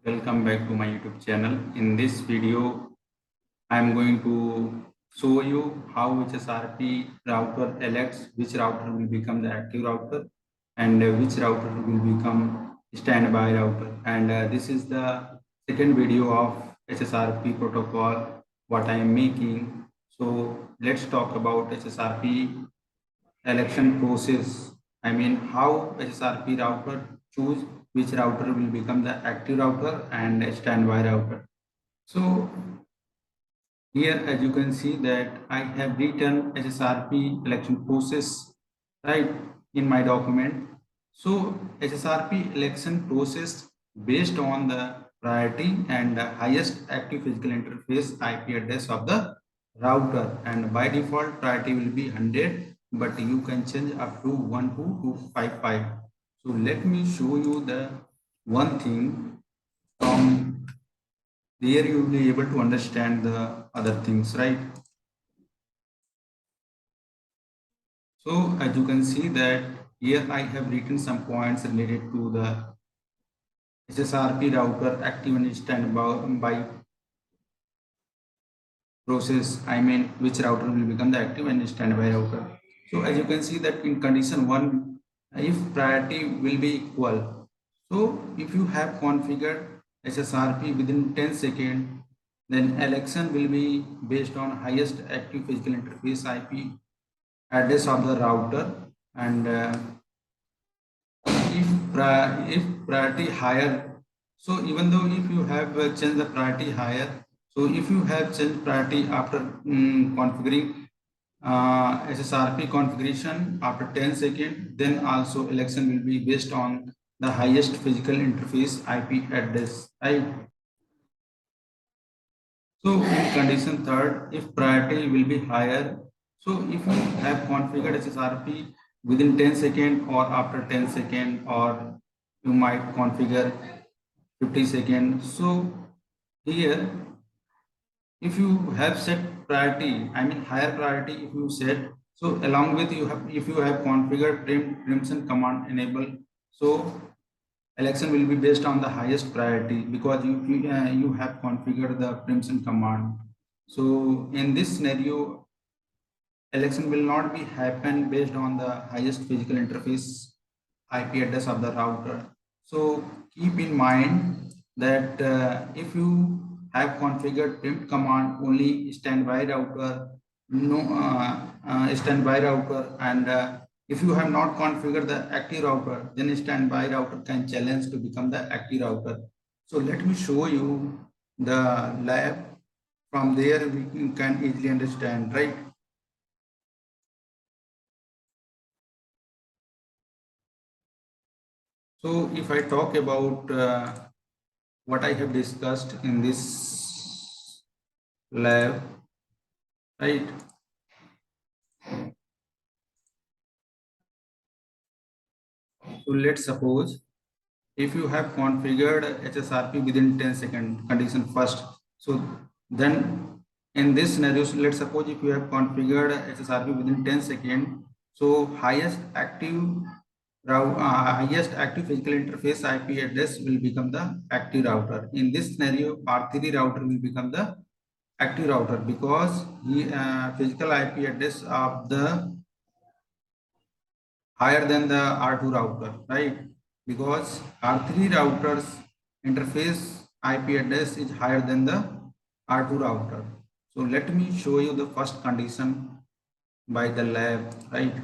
Welcome back to my YouTube channel. In this video, I am going to show you how HSRP router elects which router will become the active router and which router will become standby router. And this is the second video of HSRP protocol what I am making. So let's talk about HSRP election process. I mean how HSRP router choose which router will become the active router and a standby router. So here as you can see that I have written HSRP election process right in my document. So HSRP election process based on the priority and the highest active physical interface IP address of the router, and by default priority will be 100, but you can change up to 12255. So let me show you the one thing. From there you will be able to understand the other things, right? So as you can see that here I have written some points related to the HSRP router active and standby process. I mean which router will become the active and standby router. So as you can see that in condition 1, if priority will be equal. So if you have configured HSRP within 10 seconds, then election will be based on highest active physical interface IP address of the router, and if priority higher, so even though if you have changed the priority higher, so if you have changed priority after configuring HSRP configuration after 10 seconds, then also election will be based on the highest physical interface IP address, right? So in condition third, if priority will be higher, so if you have configured HSRP within 10 seconds or after 10 seconds, or you might configure 50 seconds. So here, if you have set priority, I mean higher priority if you set, so along with you have, if you have configured preemption command enable, so election will be based on the highest priority because you have configured the preemption command. So in this scenario, election will not be happen based on the highest physical interface IP address of the router. So keep in mind that if you have configured preempt command only standby router, no standby router, and if you have not configured the active router, then standby router can challenge to become the active router. So let me show you the lab. From there we can easily understand, right? So if I talk about what I have discussed in this lab, right? So let's suppose if you have configured HSRP within 10 second condition first, so then in this scenario, so let's suppose if you have configured HSRP within 10 second, so highest active physical interface IP address will become the active router. In this scenario, R3 router will become the active router because the physical IP address of the higher than the R2 router, right? Because R3 router's interface IP address is higher than the R2 router. So let me show you the first condition by the lab, right?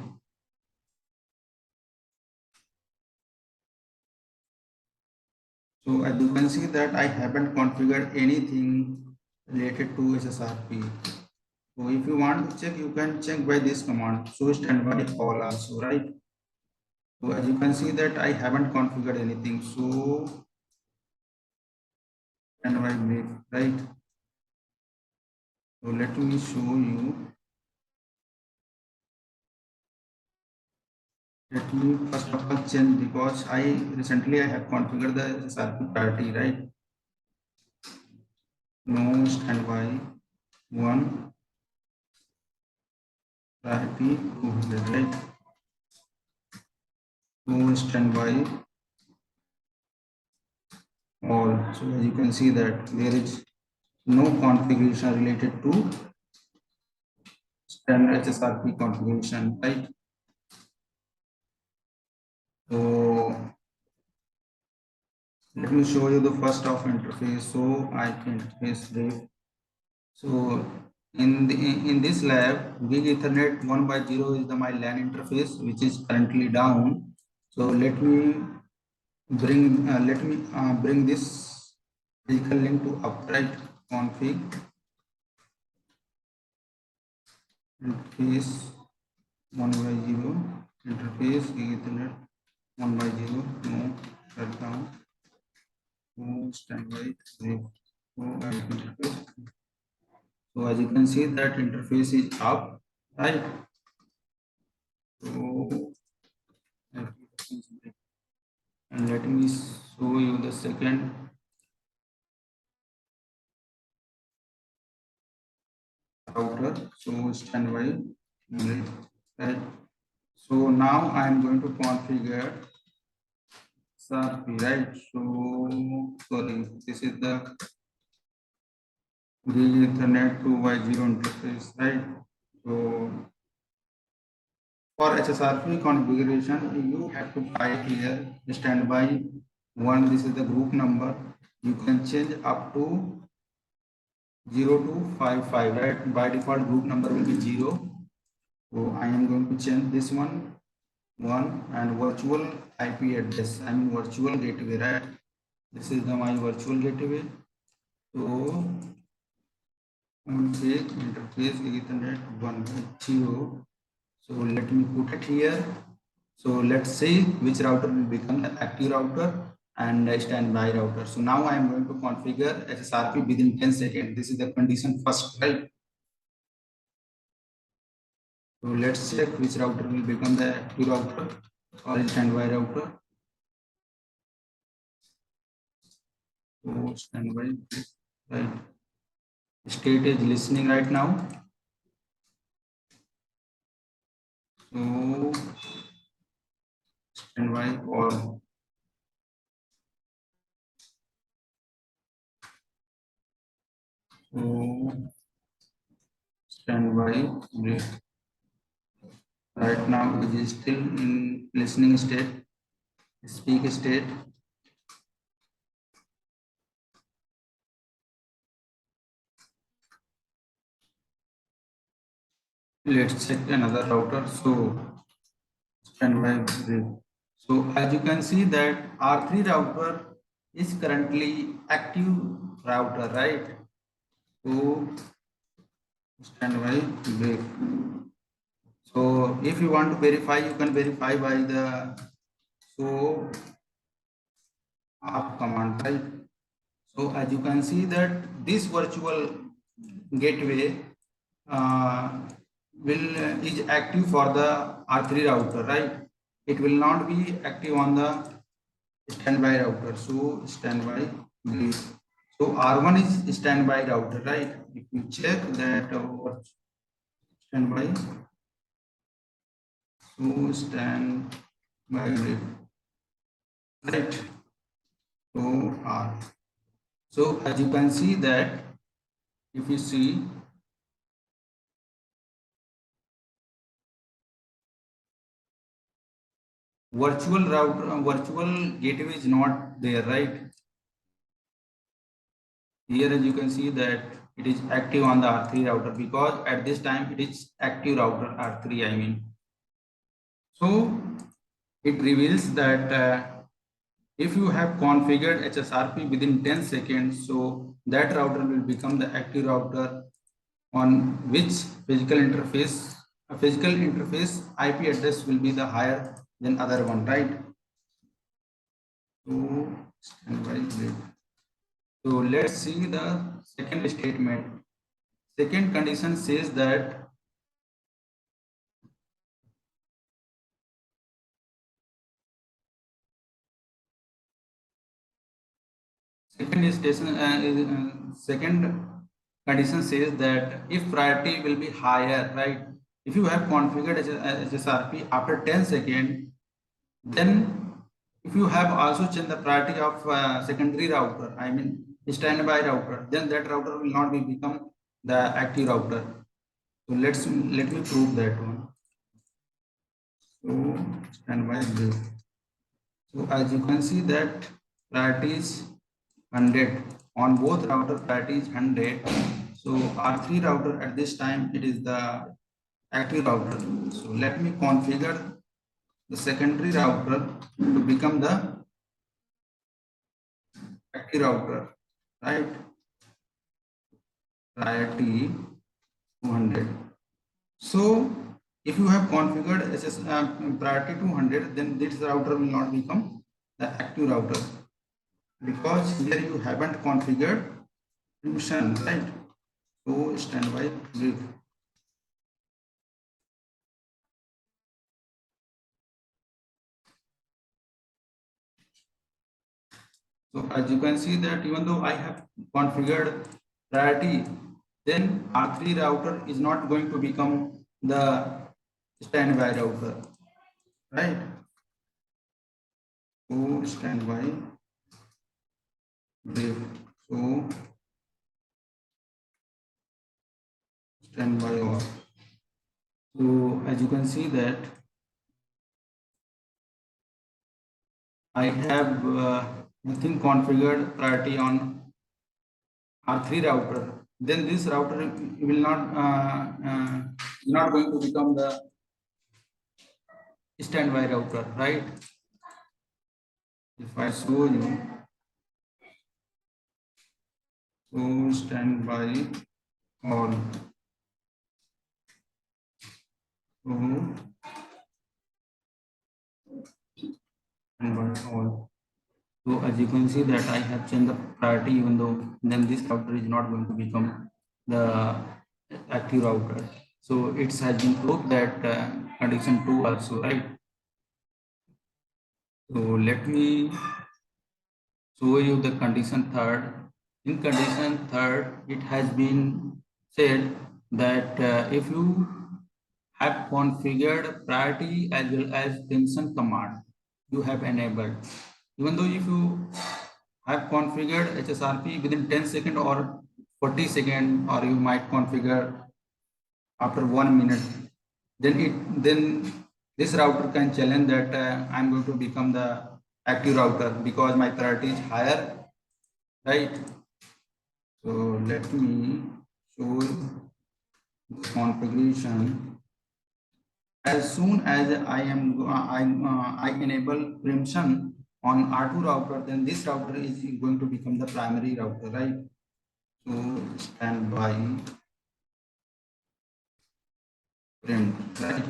So as you can see that I haven't configured anything related to HSRP. So if you want to check, you can check by this command, show standby all also, right? So as you can see that I haven't configured anything. So standby brief, right? So let me show you. Let me first of all change because I have configured the SRP priority, right? No standby one priority 200, right? No standby all. So as you can see that there is no configuration related to standard HSRP configuration, right? So let me show you the first of interface. So I can interface brief. So in this lab, big Ethernet 1/0 is the my LAN interface, which is currently down. So let me bring this physical link to upright config interface 1/0 interface Ethernet 1/0 no shutdown no standby brief. So interface. So as you can see that interface is up, right? So and let me show you the second router. So standby, right? So now I am going to configure HSRP, right? So sorry, this is the Ethernet 2/0 interface, right? So for HSRP configuration, you have to type here standby one. This is the group number. You can change up to 0 to 55, right? By default, group number will be 0. So I am going to change this one and virtual IP address. I mean virtual gateway, right? This is my virtual gateway. So config interface Ethernet 1/0. So let me put it here. So let's see which router will become the active router and standby router. So now I am going to configure HSRP within 10 seconds. This is the condition first, right? So let's check which router will become the active router or standby router. So standby, right? State is listening right now. So standby on. So standby break. Right now it is still in listening state, speak state. Let's check another router. So standby break. So as you can see that R3 router is currently active router, right? So standby break. So if you want to verify, you can verify by the show up command, right? So as you can see that this virtual gateway uh, will is active for the R3 router, right? It will not be active on the standby router. So standby brief. So R1 is standby router, right? If you check that standby, so standby brief, right? So R. So as you can see that if you see virtual router, virtual gateway is not there, right? Here as you can see that it is active on the R3 router because at this time it is active router R3, I mean. So it reveals that if you have configured HSRP within 10 seconds, so that router will become the active router on which physical interface IP address will be the higher than other one, right? So standby wait. So let's see the second statement. Second condition says that second condition says that if priority will be higher, right? If you have configured HSRP after 10 seconds, then If you have also changed the priority of secondary router, I mean standby router, then that router will not be become the active router. So let me prove that one. So standby brief. So as you can see that priority is 100 on both router, priority is 100. So R3 router at this time it is the active router. So let me configure the secondary router to become the active router, right? Priority 200. So if you have configured priority 200, then this router will not become the active router because here you haven't configured permission, right? So standby brief. So as you can see that even though I have configured priority, then R3 router is not going to become the standby router, right? So standby brief. So standby off. So as you can see that I have nothing configured priority on R3 router. Then this router will not going to become the standby router, right? If I show you, so standby all. So standby all. So as you can see that I have changed the priority even though then this router is not going to become the active router. So it has been proved that condition 2 also, right? So let me show you the condition third. In condition third, it has been said that if you have configured priority as well as permission command, you have enabled. Even though if you have configured HSRP within 10 seconds or 40 seconds, or you might configure after 1 minute, then this router can challenge that I'm going to become the active router because my priority is higher, right? So let me show the configuration. As soon as I enable preemption on R2 router, then this router is going to become the primary router, right? So standby preempt, right?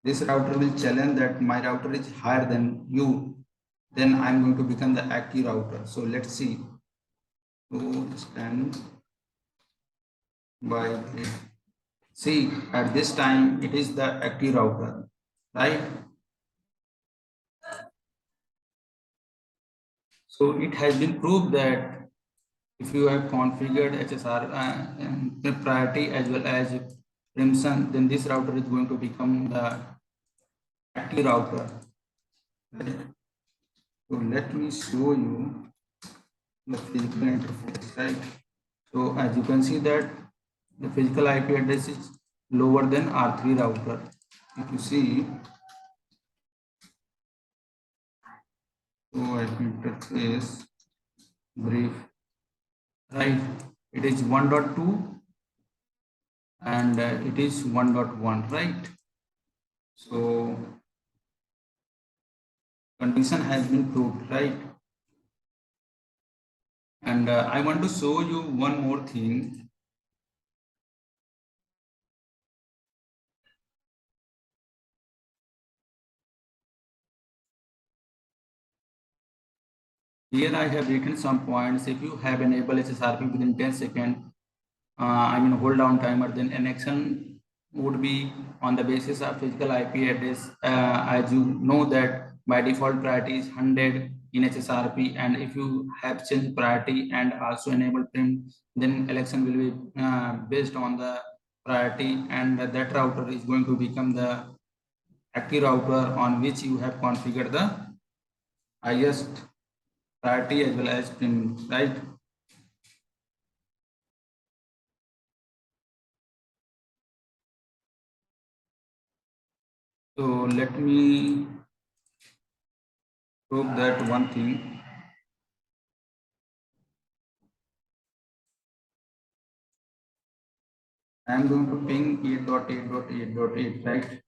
This router will challenge that my router is higher than you, then I'm going to become the active router. So let's see. So standby preempt. See, at this time it is the active router, right? So it has been proved that if you have configured HSR priority as well as Crimson, then this router is going to become the active router. Right? So let me show you the physical interface, right? So as you can see that the physical IP address is lower than R3 router. If you see, so IP interface brief, right? It is 1.2 and it is 1.1, right? So condition has been proved, right? And I want to show you one more thing. Here I have written some points. If you have enabled HSRP within 10 seconds, hold down timer, then an action would be on the basis of physical IP address. As you know that by default priority is 100 in HSRP, and if you have changed priority and also enabled print, then election will be based on the priority, and that router is going to become the active router on which you have configured the highest priority as well as preempt, right? So let me prove that one thing. I am going to ping 8.8.8.8, right?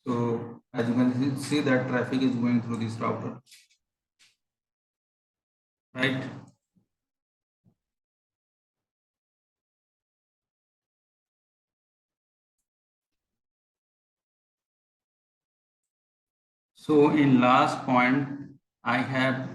So as you can see that traffic is going through this router, right? So in last point, I have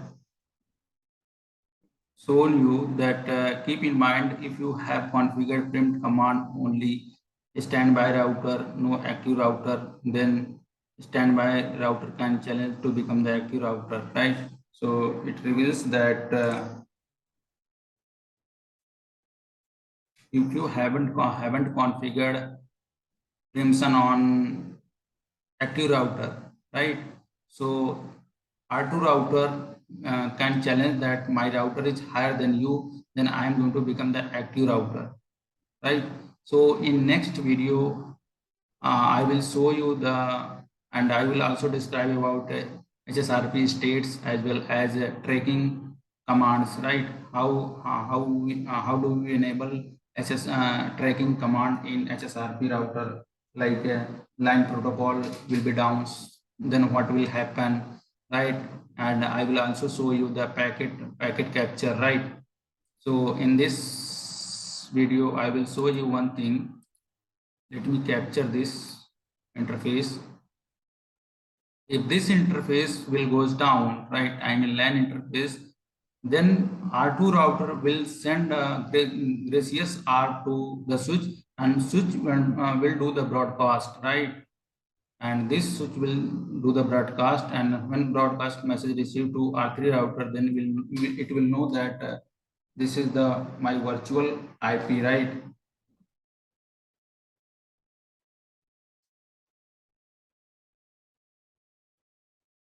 shown you that keep in mind if you have configured Preempt command only standby router, no active router, then standby router can challenge to become the active router, right? So it reveals that if you haven't configured Crimson on active router, right? So R2 router can challenge that my router is higher than you, then I am going to become the active router, right? So in next video, I will show you and I will also describe about HSRP states as well as tracking commands, right? How do we enable tracking command in HSRP router? Like line protocol will be down, then what will happen, right? And I will also show you the packet capture, right? So in this video, I will show you one thing. Let me capture this interface. If this interface will goes down, right, I mean LAN interface, then R2 router will send a gracious R to the switch, and switch will do the broadcast, right? And this switch will do the broadcast, and when broadcast message received to R3 router, then it will know that this is the my virtual IP, right?